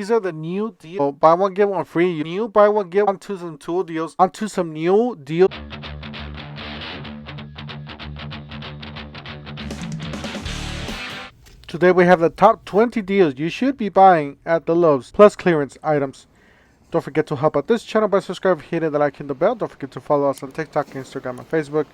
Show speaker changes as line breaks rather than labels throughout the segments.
These are the new deals. So buy one get one free. New buy one get one onto some tool deals. Onto some new deals. Today we have the top 20 deals you should be buying at the Lowe's plus clearance items. Don't forget to help out this channel by subscribing, hitting the like and the bell. Don't forget to follow us on TikTok, Instagram, and Facebook.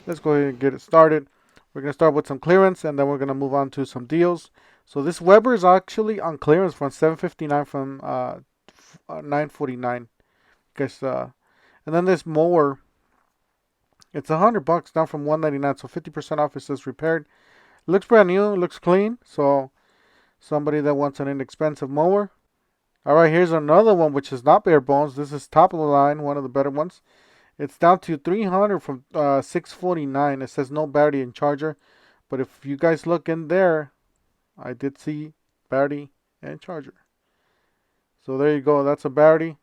Let's go ahead and get it started. We're going to start with some clearance and then we're going to move on to some deals. So this Weber is actually on clearance from $7.59 from $9.49. Guess and then this mower, it's $100 down from $199, so 50% off. It says repaired. It looks brand new, it looks clean. So somebody that wants an inexpensive mower. Alright, here's another one which is not bare bones. This is top of the line, one of the better ones. It's down to $300 from $649. It says no battery and charger. But if you guys look in there, I did see battery and charger. So there you go. That's a battery.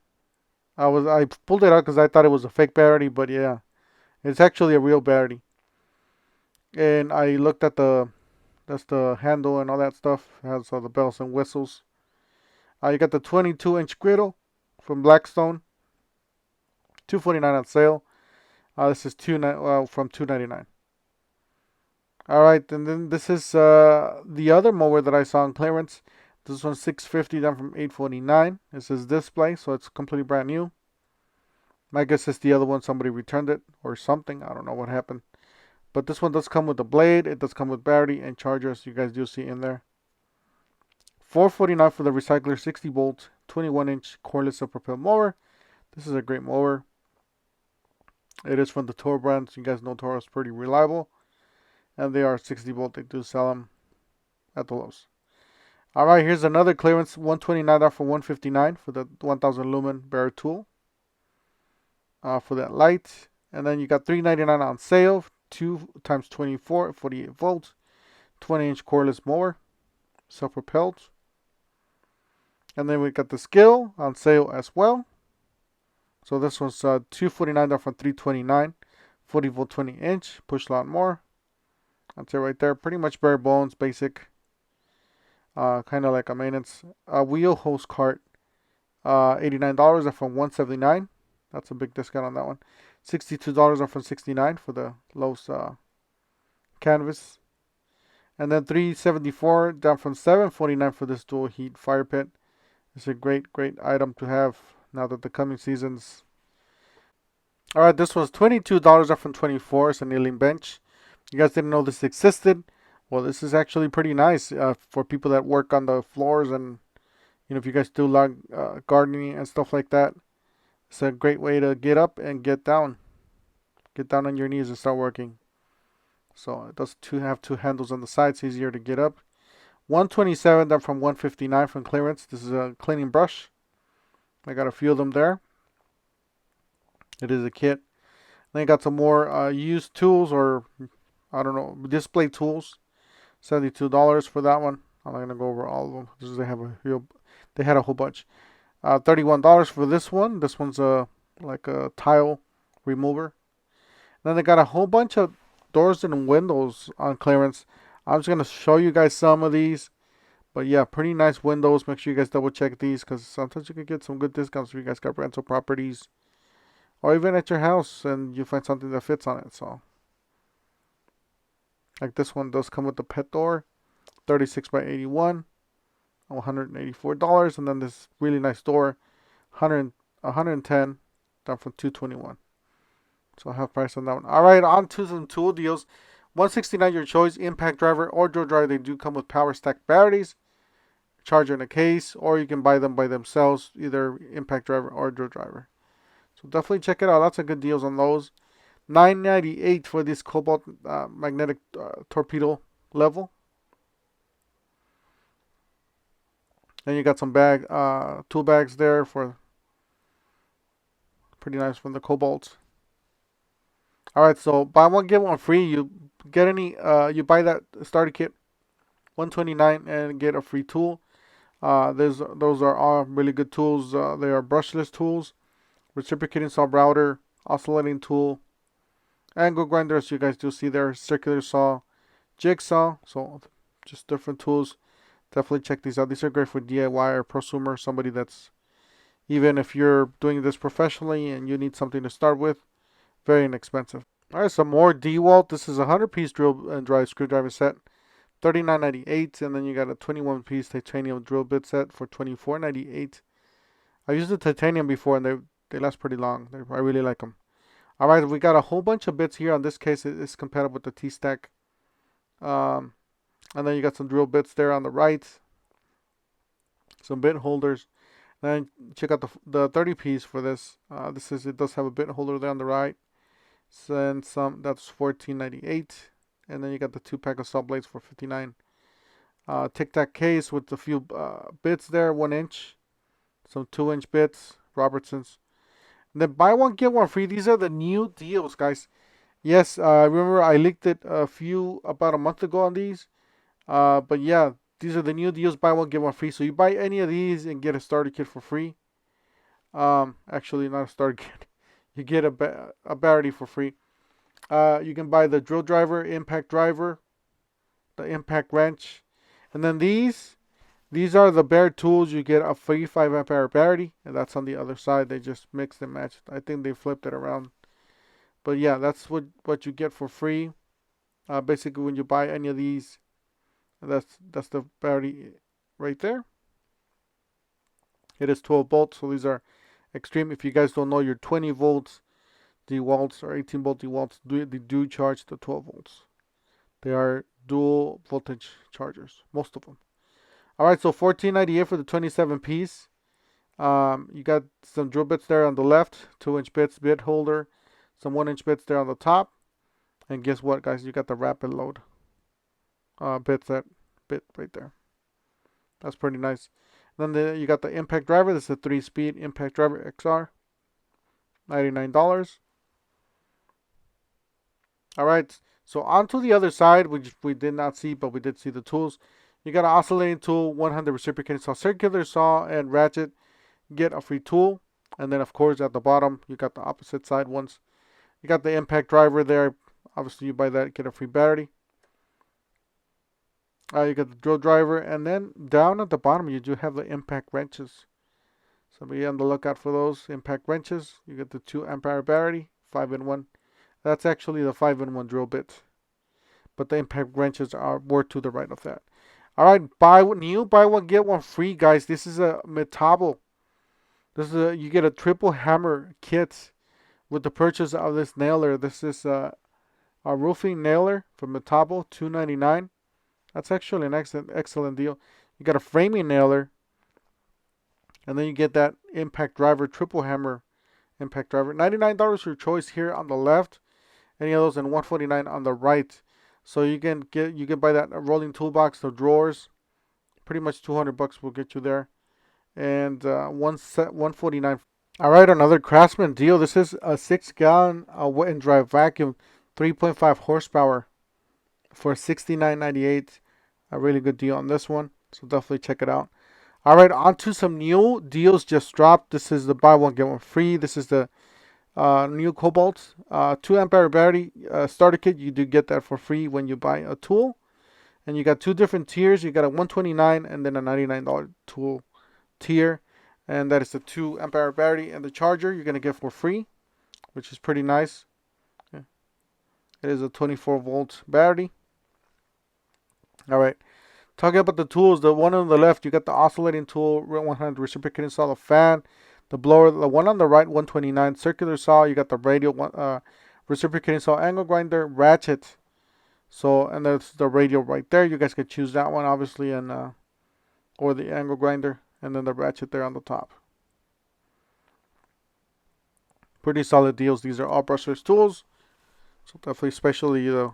I pulled it out because I thought it was a fake battery, but yeah, it's actually a real battery. And I looked at that's the handle and all that stuff. It has all the bells and whistles. You got the 22-inch griddle from Blackstone. $249 on sale. This is from $299. All right, and then this is the other mower that I saw on clearance. This one's $650 down from $849. It says display, so it's completely brand new. My guess is the other one somebody returned it or something. I don't know what happened. But this one does come with a blade. It does come with battery and charger, as you guys do see in there. $449 for the recycler 60-volt 21-inch cordless self-propelled mower. This is a great mower. It is from the Toro brand. So you guys know Toro is pretty reliable. And they are 60-volt. They do sell them at the Lowe's. Alright, here's another clearance. $129 for $159 for the 1000 lumen Bear tool. For that light. And then you got $399 on sale. 2 times 24, 48 volts. 20-inch cordless mower. Self-propelled. And then we got the Skill on sale as well. So this one's $249 from $329. 40 volt 20-inch push lawnmower. That's it right there. Pretty much bare bones, basic. Kind of like a maintenance. Wheel hose cart. $89 from $179. That's a big discount on that one. $62 from $69 for the Lowe's canvas. And then $374 down from $749 for this dual heat fire pit. It's a great item to have now that the coming seasons. Alright, this was $22 up from $24. It's a kneeling bench. You guys didn't know this existed. Well, this is actually pretty nice for people that work on the floors, and if you guys do like gardening and stuff like that. It's a great way to get up and get down. Get down on your knees and start working. So it does have two handles on the sides, easier to get up. $127 down from $159 from clearance. This is a cleaning brush. I got a few of them there. It is a kit. Then you got some more used tools, or I don't know, display tools. $72 for that one. I'm not gonna go over all of them because they had a whole bunch. $31 for this one. This one's like a tile remover. Then they got a whole bunch of doors and windows on clearance. I'm just gonna show you guys some of these. But yeah, pretty nice windows. Make sure you guys double check these because sometimes you can get some good discounts if you guys got rental properties. Or even at your house and you find something that fits on it. So, like this one does come with the pet door. 36 by 81. $184. And then this really nice door. 110 down from $221. So half price on that one. Alright, on to some tool deals. $169 your choice. Impact driver or drill driver. They do come with power stack batteries. Charger in a case, or you can buy them by themselves, either impact driver or drill driver. So definitely check it out. Lots of good deals on those. $9.98 for this cobalt magnetic torpedo level. Then you got some tool bags there for pretty nice from the cobalt. Alright, so buy one get one free. You get you buy that starter kit, $129, and get a free tool. Those are all really good tools. They are brushless tools, reciprocating saw router, oscillating tool, angle grinder, as you guys do see there, circular saw, jigsaw. So just different tools. Definitely check these out. These are great for DIY or prosumer, somebody that's, even if you're doing this professionally and you need something to start with, very inexpensive. All right, some more DeWalt. This is a 100-piece drill and drive screwdriver set, $39.98, and then you got a 21-piece titanium drill bit set for $24.98. I used the titanium before, and they last pretty long. I really like them. All right, we got a whole bunch of bits here. On this case, it is compatible with the T-Stack. And then you got some drill bits there on the right, some bit holders. Then check out the 30-piece for this. It does have a bit holder there on the right. And that's $14.98. And then you got the 2-pack of saw blades for $59. Tic Tac case with a few bits there, 1 inch, some 2-inch bits, Robertsons. And then buy one get one free. These are the new deals, guys. Yes, remember I leaked it about a month ago on these. But yeah, these are the new deals. Buy one get one free. So you buy any of these and get a starter kit for free. Actually, not a starter kit. You get a battery for free. You can buy the drill driver, impact driver, the impact wrench, and then these are the bare tools. You get a free 5 amp hour battery, and that's on the other side. They just mixed and matched. I think they flipped it around, but yeah, that's what you get for free. Basically, when you buy any of these, that's the battery right there. It is 12 volts, so these are extreme. If you guys don't know, your 20 volts DeWalts or 18 volt DeWalts they do charge the 12 volts. They are dual voltage chargers, most of them. All right, so $14.98 for the 27 piece. You got some drill bits there on the left, 2-inch bits, bit holder, some 1-inch bits there on the top, and guess what, guys? You got the rapid load bit right there. That's pretty nice. And then you got the impact driver. This is a 3-speed impact driver XR, $99. All right, so on to the other side, which we did not see, but we did see the tools. You got an oscillating tool, 100 reciprocating saw, circular saw, and ratchet. Get a free tool. And then, of course, at the bottom, you got the opposite side ones. You got the impact driver there. Obviously, you buy that, get a free battery. You got the drill driver. And then down at the bottom, you do have the impact wrenches. So be on the lookout for those impact wrenches. You get the 2 amp hour battery, 5-in-1. That's actually the 5-in-1 drill bit. But the impact wrenches were to the right of that. All right, buy one get one free, guys. This is a Metabo. You get a triple hammer kit with the purchase of this nailer. This is a roofing nailer from Metabo, $2.99. That's actually an excellent deal. You got a framing nailer, and then you get that impact driver, triple hammer impact driver. $99 your choice here on the left. Any of those, and $149 on the right. So you can buy that rolling toolbox, the drawers. Pretty much $200 will get you there, and $149. All right, another Craftsman deal. This is a 6-gallon wet and dry vacuum, 3.5 horsepower, for $69.98. A really good deal on this one. So definitely check it out. All right, on to some new deals just dropped. This is the buy one get one free. This is the new Cobalt 2 amp hour battery starter kit. You do get that for free when you buy a tool, and you got 2 different tiers. You got a $129 and then a $99 tool tier, and that is the 2 amp hour battery, and the charger you're gonna get for free, which is pretty nice. Okay. It is a 24 volt battery. All right, talking about the tools, the one on the left, you got the oscillating tool, 100 reciprocating saw, the fan, the blower. The one on the right, $129. Circular saw. You got the radial reciprocating saw, angle grinder, ratchet. So, and there's the radial right there. You guys could choose that one, obviously, and or the angle grinder, and then the ratchet there on the top. Pretty solid deals. These are all brushless tools, so definitely, especially All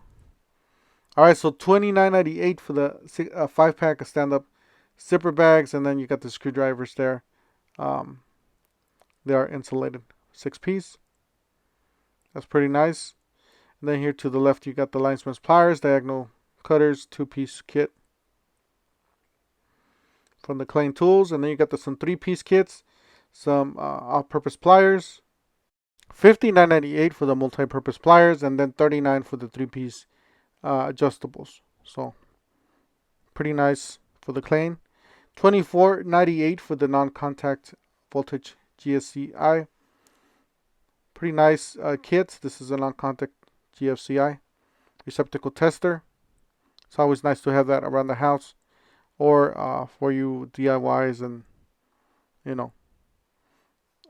right, so $29.98 for the 5-pack of stand-up zipper bags, and then you got the screwdrivers there. They are insulated, 6-piece. That's pretty nice. And then here to the left, you got the linesman's pliers, diagonal cutters, 2-piece kit from the Klein Tools. And then you got some 3-piece kits, some all-purpose pliers, $59.98 for the multi-purpose pliers, and then $39 for the 3-piece adjustables. So pretty nice for the Klein. $24.98 for the non-contact voltage GFCI. Pretty nice kit. This is a non-contact GFCI receptacle tester. It's always nice to have that around the house, or for you DIYs and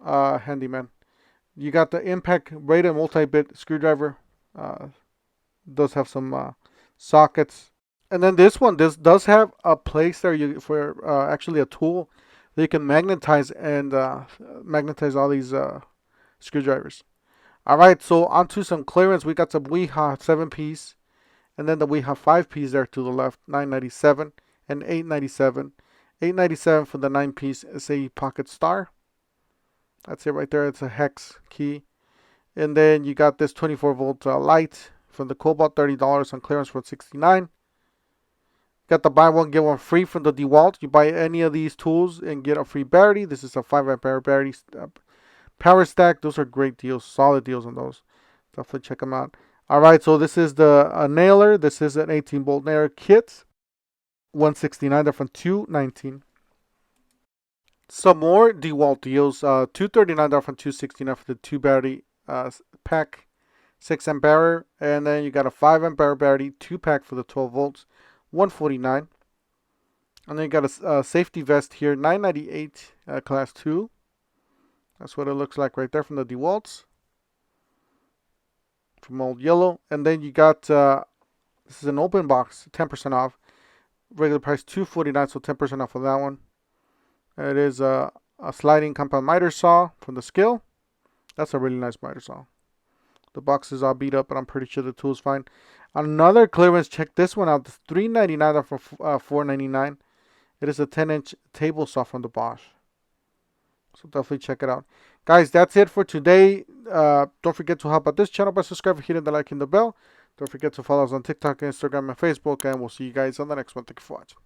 handyman. You got the impact rated multi-bit screwdriver. Does have some sockets. And then this does have a place there for actually a tool that you can magnetize and magnetize all these screwdrivers. Alright, so onto some clearance. We got some Weha 7-piece, and then the Weha 5-piece there to the left, $9.97 and $8.97. $8.97 for the 9-piece SA Pocket Star. That's it right there. It's a hex key. And then you got this 24-volt light from the Cobalt, $30 on clearance for $69. Got the buy one get one free from the DeWalt. You buy any of these tools and get a free battery. This is a 5-amp battery power stack. Those are great deals, solid deals on those. Definitely check them out. All right, so this is the nailer. This is an 18-bolt nailer kit. $169. They're from $219. Some more DeWalt deals. $239 from $269 for the 2 battery pack, 6-amp battery, and then you got a 5-amp battery 2-pack for the 12 volts. $149. And then you got a safety vest here, $998 class 2. That's what it looks like right there from the DeWalt's, from Old Yellow. And then you got this is an open box, 10% off. Regular price $249, so 10% off of that one. It is a sliding compound miter saw from the Skill. That's a really nice miter saw. The box is all beat up, but I'm pretty sure the tool's fine. Another clearance, check this one out. It's $399 for $499. It is a 10-inch table saw from the Bosch. So definitely check it out. Guys, that's it for today. Don't forget to help out this channel by subscribing, hitting the like and the bell. Don't forget to follow us on TikTok, Instagram, and Facebook. And we'll see you guys on the next one. Thank you for watching.